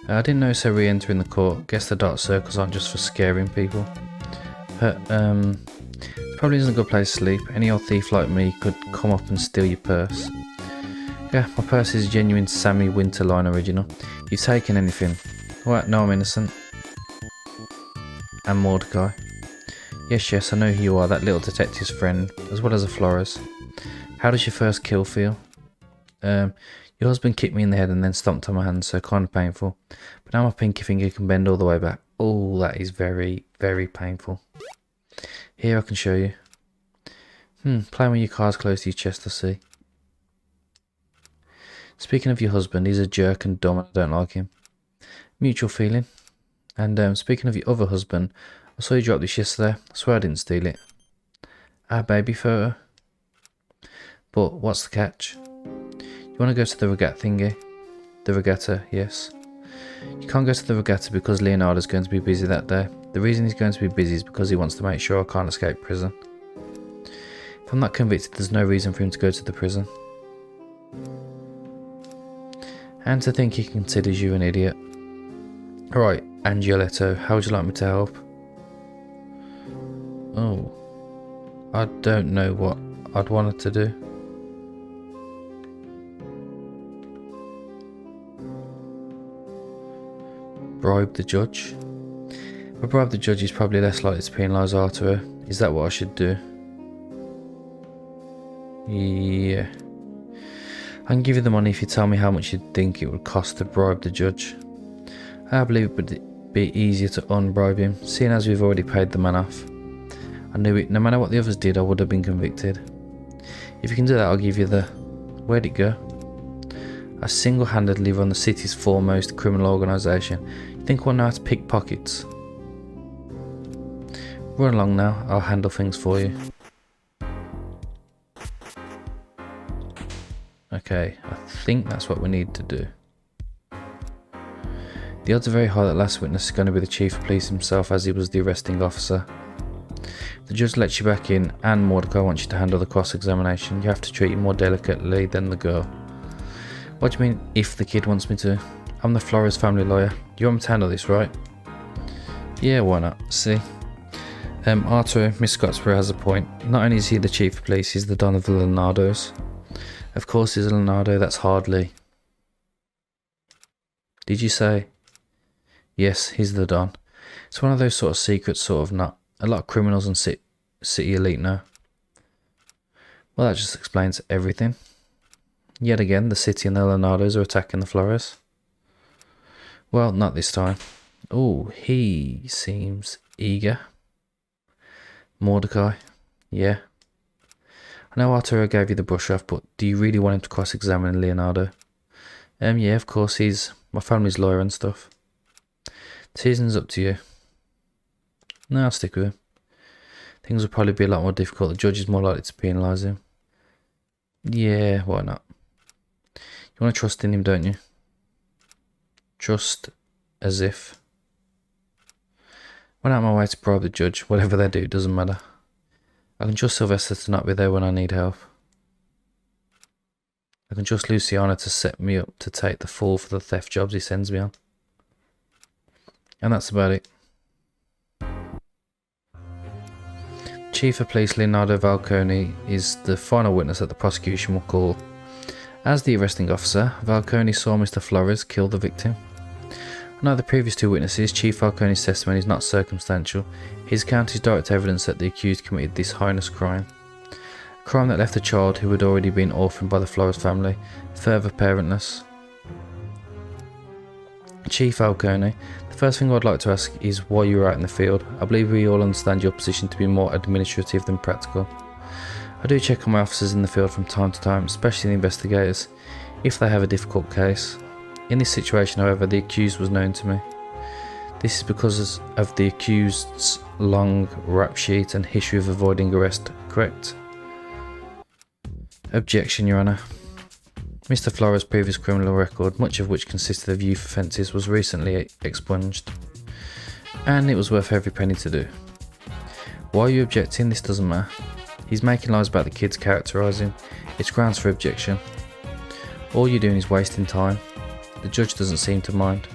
I didn't notice her re-entering the court. Guess the dark circles aren't just for scaring people. But, probably isn't a good place to sleep. Any old thief like me could come up and steal your purse. Yeah, my purse is a genuine Sammy Winterline original. You've taken anything? What? No, I'm innocent. And Mordecai. Yes, I know who you are, that little detective's friend, as well as a florist. How does your first kill feel? Your husband kicked me in the head and then stomped on my hand, so kind of painful. But now my pinky finger can bend all the way back. Oh, that is very, very painful. Here, I can show you. Playing with your cards close to your chest, I see. Speaking of your husband, he's a jerk and dumb and I don't like him. Mutual feeling. And speaking of your other husband, I saw you drop this yesterday. I swear I didn't steal it. Our baby photo. But what's the catch? You want to go to the regatta thingy? The regatta, yes. You can't go to the regatta because Leonardo's going to be busy that day. The reason he's going to be busy is because he wants to make sure I can't escape prison. If I'm not convicted, there's no reason for him to go to the prison. And to think he considers you an idiot. Right, Angioletto, how would you like me to help? Oh, I don't know what I'd want her to do. Bribe the judge? If I bribe the judge, he's probably less likely to penalise Arturo. Is that what I should do? Yeah. I can give you the money if you tell me how much you think it would cost to bribe the judge. I believe it would be easier to unbribe him, seeing as we've already paid the man off. I knew it. No matter what the others did, I would have been convicted. If you can do that, I'll give you the... Where'd it go? I single-handedly run the city's foremost criminal organisation. You think we'll know how to pick pockets? Run along now, I'll handle things for you. Okay, I think that's what we need to do. The odds are very high that last witness is going to be the chief of police himself, as he was the arresting officer. The judge lets you back in, and Mordecai wants you to handle the cross-examination. You have to treat him more delicately than the girl. What do you mean, if the kid wants me to? I'm the Flores family lawyer. You want me to handle this, right? Yeah, why not? See? Arturo, Miss Scottsboro has a point. Not only is he the chief of police, he's the don of the Leonardos. Of course he's a Leonardo, that's hardly... Did you say? Yes, he's the don. It's one of those sort of secrets, sort of not. A lot of criminals and city elite know. Well, that just explains everything. Yet again, the city and the Leonardos are attacking the Flores. Well, not this time. Oh, he seems eager. Mordecai. Yeah. I know Arturo gave you the brush off, but do you really want him to cross-examine Leonardo? Yeah, of course, he's my family's lawyer and stuff. Season's up to you. No, I'll stick with him. Things will probably be a lot more difficult. The judge is more likely to penalise him. Yeah, why not? You want to trust in him, don't you? Trust as if. Went out my way to bribe the judge. Whatever they do, doesn't matter. I can trust Sylvester to not be there when I need help. I can trust Luciana to set me up to take the fall for the theft jobs he sends me on. And that's about it. Chief of Police Leonardo Valcone is the final witness that the prosecution will call. As the arresting officer, Valcone saw Mr. Flores kill the victim. Unlike the previous 2 witnesses, Chief Valcone's testimony is not circumstantial. His account is direct evidence that the accused committed this heinous crime. A crime that left a child who had already been orphaned by the Flores family, further parentless. Chief Valcone, the first thing I'd like to ask is why you were out in the field. I believe we all understand your position to be more administrative than practical. I do check on my officers in the field from time to time, especially the investigators, if they have a difficult case. In this situation, however, the accused was known to me. This is because of the accused's long rap sheet and history of avoiding arrest, correct? Objection, Your Honour. Mr. Flores' previous criminal record, much of which consisted of youth offences, was recently expunged, and it was worth every penny to do. Why are you objecting? This doesn't matter. He's making lies about the kids, characterising. It's grounds for objection. All you're doing is wasting time. The judge doesn't seem to mind.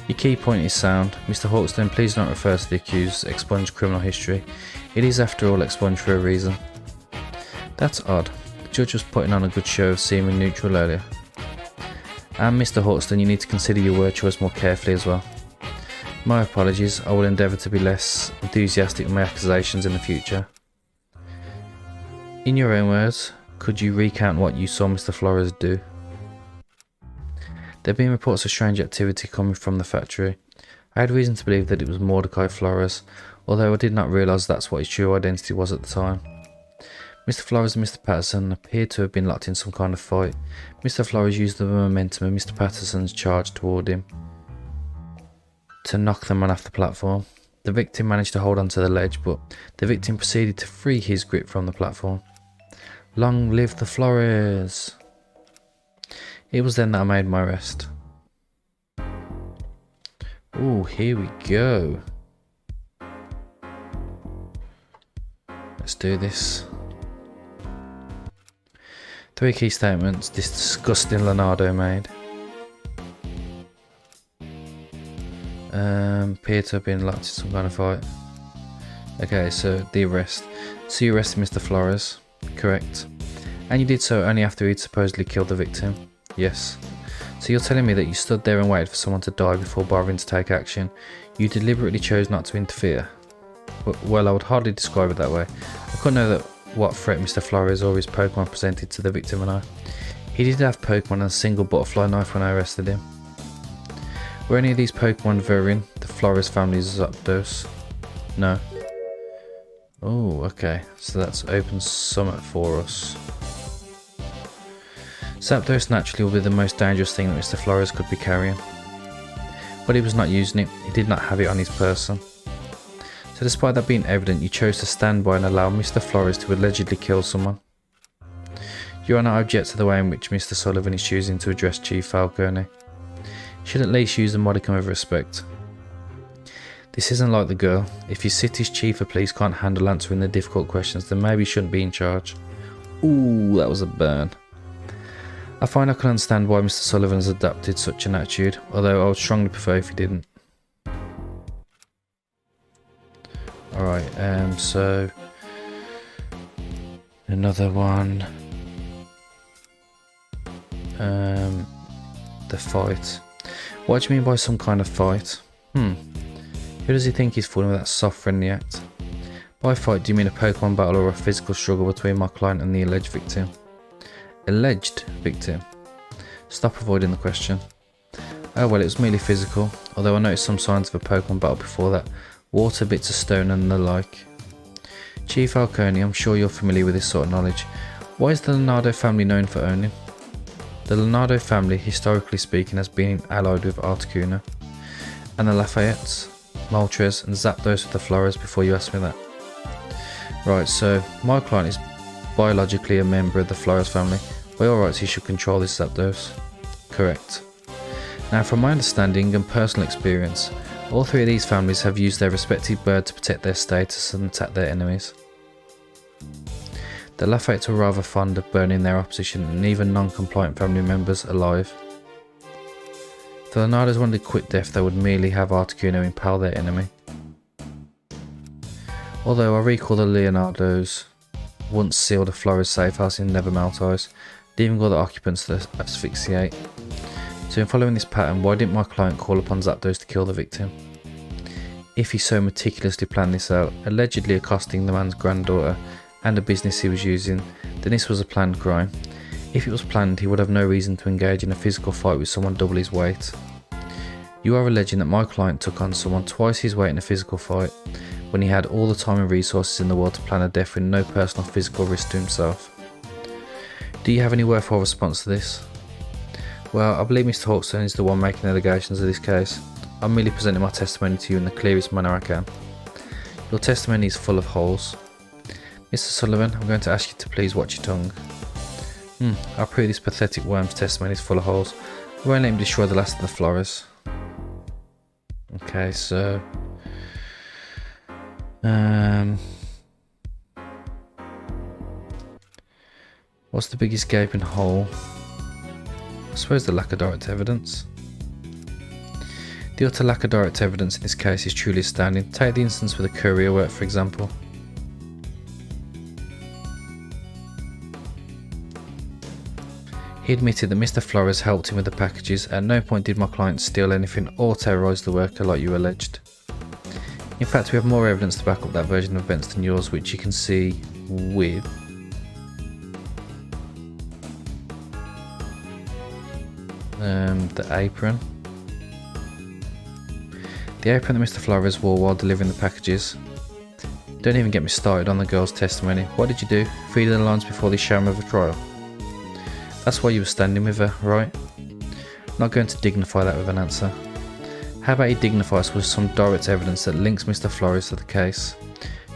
Your key point is sound. Mr. Hawkstone, please don't refer to the accused's expunged criminal history. It is, after all, expunged for a reason. That's odd. The judge was putting on a good show of seeming neutral earlier. And Mr. Hawkstone, you need to consider your word choice more carefully as well. My apologies. I will endeavour to be less enthusiastic with my accusations in the future. In your own words, could you recount what you saw Mr. Flores do? There have been reports of strange activity coming from the factory. I had reason to believe that it was Mordecai Flores, although I did not realise that's what his true identity was at the time. Mr. Flores and Mr. Patterson appeared to have been locked in some kind of fight. Mr. Flores used the momentum of Mr. Patterson's charge toward him to knock the man off the platform. The victim managed to hold onto the ledge, but the victim proceeded to free his grip from the platform. Long live the Flores! It was then that I made my arrest. Ooh, here we go. Let's do this. 3 key statements this disgusting Leonardo made. Appear to have been locked in some kind of fight. Okay, so the arrest. So you arrested Mr. Flores, correct? And you did so only after he'd supposedly killed the victim. Yes. So you're telling me that you stood there and waited for someone to die before bothering to take action. You deliberately chose not to interfere. Well, I would hardly describe it that way. I couldn't know that what threat Mr. Flores or his Pokémon presented to the victim and I. He did have Pokémon and a single butterfly knife when I arrested him. Were any of these Pokémon varying the Flores family's Zapdos? No. Oh, okay. So that's open summit for us. Zapdos naturally will be the most dangerous thing that Mr. Flores could be carrying. But he was not using it. He did not have it on his person. So despite that being evident, you chose to stand by and allow Mr. Flores to allegedly kill someone. Your Honour, I object to the way in which Mr. Sullivan is choosing to address Chief Falcone. You should at least use a modicum of respect. This isn't like the girl. If your city's chief of police can't handle answering the difficult questions, then maybe you shouldn't be in charge. Ooh, that was a burn. I find I can understand why Mr. Sullivan has adopted such an attitude, although I would strongly prefer if he didn't. Alright, so another one. The fight. What do you mean by some kind of fight? Who does he think he's fooling with that soft friendly act? By fight, do you mean a Pokemon battle or a physical struggle between my client and the alleged victim? Alleged victim? Stop avoiding the question. Oh well, it was merely physical, although I noticed some signs of a Pokemon battle before that. Water, bits of stone and the like. Chief Falcone, I'm sure you're familiar with this sort of knowledge. Why is the Leonardo family known for owning? The Leonardo family, historically speaking, has been allied with Articuno, and the Lafayettes, Moltres and Zapdos with the Flores before you ask me that. Right, so my client is biologically a member of the Flores family. By all rights he should control this Zapdos. Correct. Now from my understanding and personal experience, all 3 of these families have used their respective bird to protect their status and attack their enemies. The Lafayettes were rather fond of burning their opposition and even non-compliant family members alive. If the Leonardos wanted a quick death, they would merely have Articuno impale their enemy. Although I recall the Leonardos once sealed a Flores safe house in Nevermelt, leaving all the occupants to asphyxiate. So in following this pattern, why didn't my client call upon Zapdos to kill the victim? If he so meticulously planned this out, allegedly accosting the man's granddaughter and a business he was using, then this was a planned crime. If it was planned, he would have no reason to engage in a physical fight with someone double his weight. You are alleging that my client took on someone twice his weight in a physical fight, when he had all the time and resources in the world to plan a death with no personal physical risk to himself. Do you have any worthwhile response to this? Well, I believe Mr. Hawkstone is the one making allegations of this case. I'm merely presenting my testimony to you in the clearest manner I can. Your testimony is full of holes. Mr. Sullivan, I'm going to ask you to please watch your tongue. I'll prove this pathetic worm's testimony is full of holes. I won't let him destroy the last of the flowers. Okay, so... what's the biggest gaping hole? I suppose the lack of direct evidence. The utter lack of direct evidence in this case is truly astounding. Take the instance with the courier work, for example. He admitted that Mr. Flores helped him with the packages. At no point did my client steal anything or terrorise the worker like you alleged. In fact, we have more evidence to back up that version of events than yours, which you can see with the apron. The apron that Mr. Flores wore while delivering the packages. Don't even get me started on the girl's testimony. What did you do? Feed her the lines before the sham of a trial? That's why you were standing with her, right? Not going to dignify that with an answer. How about you dignify us with some direct evidence that links Mr. Flores to the case?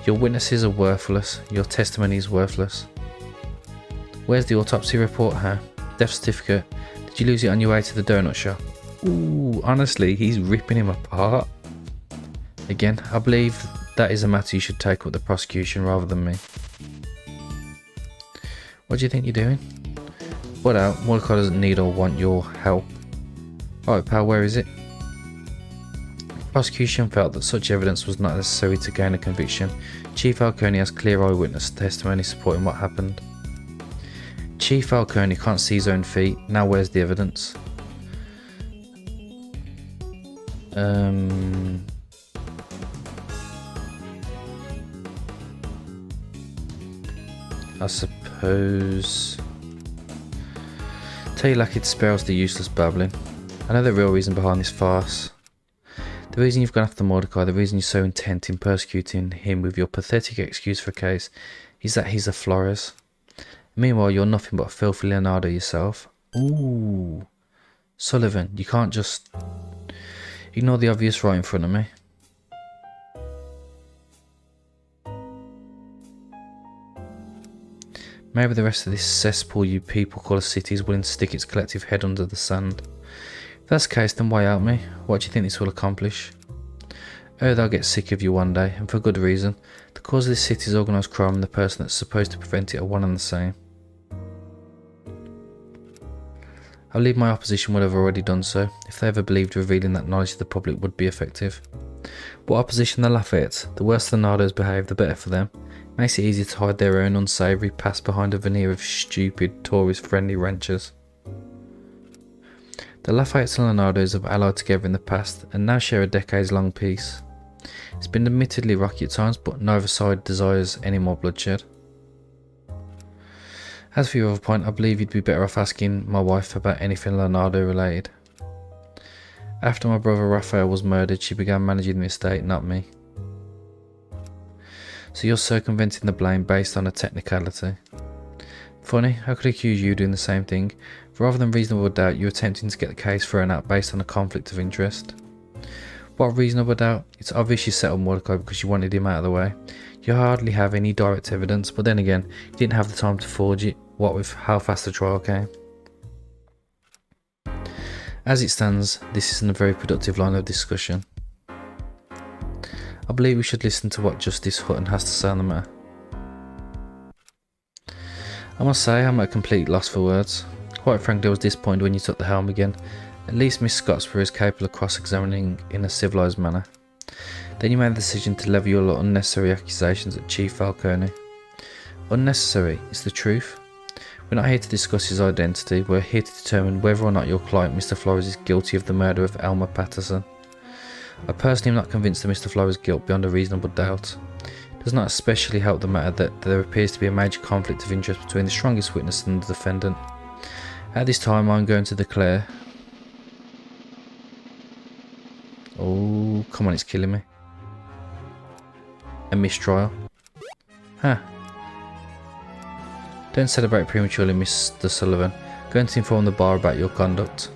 Your witnesses are worthless. Your testimony is worthless. Where's the autopsy report, huh? Death certificate? Did you lose it on your way to the donut shop? Ooh, honestly, he's ripping him apart. Again, I believe that is a matter you should take up with the prosecution rather than me. What do you think you're doing? What out? Mordecai doesn't need or want your help. Alright pal, where is it? The prosecution felt that such evidence was not necessary to gain a conviction. Chief Falcone has clear eyewitness testimony supporting what happened. Chief Falcone can't see his own feet. Now where's the evidence? I suppose... Tell you like it spells the useless babbling. I know the real reason behind this farce. The reason you've gone after Mordecai, the reason you're so intent in persecuting him with your pathetic excuse for a case, is that he's a Flores. Meanwhile, you're nothing but a filthy Leonardo yourself. Ooh. Sullivan, you can't just ignore the obvious right in front of me. Maybe the rest of this cesspool you people call a city is willing to stick its collective head under the sand. If that's the case, then why help me? What do you think this will accomplish? Oh, they'll get sick of you one day, and for good reason. The cause of this city is organised crime, and the person that's supposed to prevent it are one and the same. I believe my opposition would have already done so, if they ever believed revealing that knowledge to the public would be effective. What opposition they laugh at? The worse the Nardos behave, the better for them. Makes it easier to hide their own unsavoury past behind a veneer of stupid, tourist-friendly ranchers. The Lafayette and Leonardos have allied together in the past and now share a decades-long peace. It's been admittedly rocky at times, but neither side desires any more bloodshed. As for your other point, I believe you'd be better off asking my wife about anything Leonardo related. After my brother Raphael was murdered, she began managing the estate, not me. So you're circumventing the blame based on a technicality. Funny, I could accuse you doing the same thing. Rather than reasonable doubt, you're attempting to get the case thrown out based on a conflict of interest. What reasonable doubt? It's obvious you settled Mordecai because you wanted him out of the way. You hardly have any direct evidence, but then again, you didn't have the time to forge it, what with how fast the trial came. As it stands, this isn't a very productive line of discussion. I believe we should listen to what Justice Hutton has to say on the matter. I must say, I'm at a complete loss for words. Quite frankly, I was disappointed when you took the helm again. At least Miss Scottsboro is capable of cross-examining in a civilised manner. Then you made the decision to level your unnecessary accusations at Chief Falcone. Unnecessary is the truth. We're not here to discuss his identity, we're here to determine whether or not your client Mr. Flores is guilty of the murder of Elmer Patterson. I personally am not convinced of Mr. Flores' guilt beyond a reasonable doubt. It does not especially help the matter that there appears to be a major conflict of interest between the strongest witness and the defendant. At this time I'm going to declare... Oh, come on, it's killing me. A mistrial. Huh. Don't celebrate prematurely, Mr. Sullivan. Going to inform the bar about your conduct.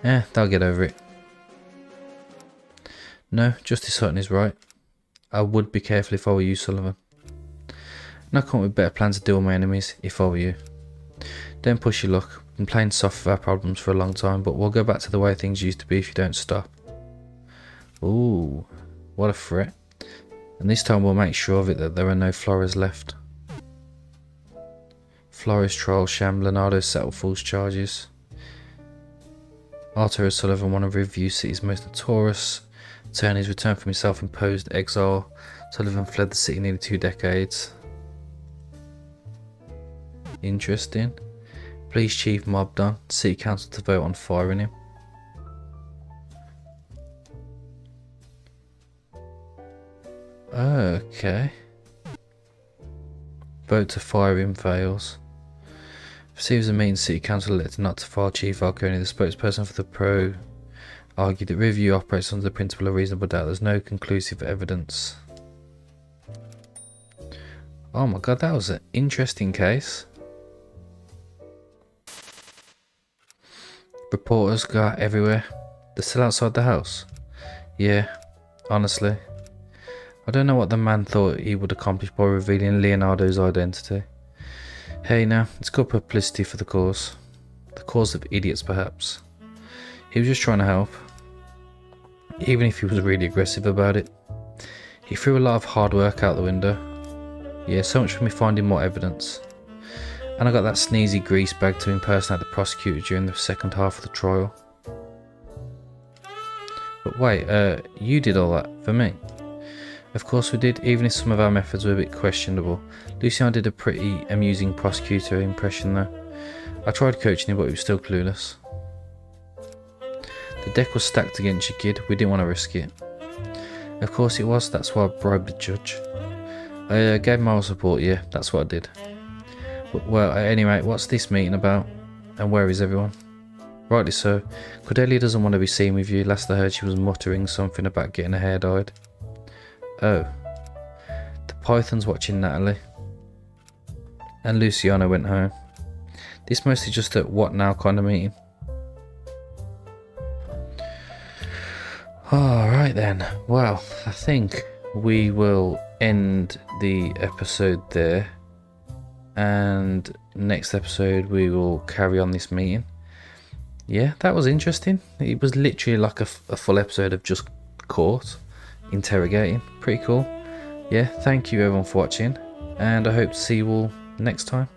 They'll get over it. No, Justice Hutton is right. I would be careful if I were you, Sullivan. And I come up with better plans to deal with my enemies if I were you. Don't push your luck. We've been playing soft with our problems for a long time, but we'll go back to the way things used to be if you don't stop. Ooh, what a threat. And this time we'll make sure of it that there are no Flores left. Flores trial sham, Leonardo settled false charges. Arthur Sullivan, one of Riverview City's most notorious attorneys, returned from his self-imposed exile. Sullivan fled the city nearly 2 decades. Interesting. Police chief mobbed on. City council to vote on firing him. Okay. Vote to fire him fails. Receives a meeting, City Council elected not to fire Chief Arconi. The spokesperson for the Pro argued that Riverview operates under the principle of reasonable doubt. There's no conclusive evidence. Oh my god, that was an interesting case. Reporters go out everywhere. They're still outside the house. Yeah, honestly. I don't know what the man thought he would accomplish by revealing Leonardo's identity. Hey now, it's good publicity for the cause. The cause of idiots, perhaps. He was just trying to help. Even if he was really aggressive about it. He threw a lot of hard work out the window. Yeah, so much for me finding more evidence. And I got that sneezy grease bag to impersonate the prosecutor during the second half of the trial. But wait, you did all that for me? Of course we did, even if some of our methods were a bit questionable. Lucian did a pretty amusing prosecutor impression though. I tried coaching him, but he was still clueless. The deck was stacked against you, kid. We didn't want to risk it. Of course it was, that's why I bribed the judge. I gave moral support, yeah, that's what I did. Well, anyway, what's this meeting about? And where is everyone? Rightly so. Cordelia doesn't want to be seen with you. Last I heard she was muttering something about getting her hair dyed. Oh. The Python's watching Natalie. And Luciana went home. This mostly just a what now kind of meeting. Alright then. Well, I think we will end the episode there. And next episode we will carry on this meeting. Yeah, that was interesting. It was literally like a full episode of just court interrogating. Pretty cool. Yeah, thank you everyone for watching, and I hope to see you all next time.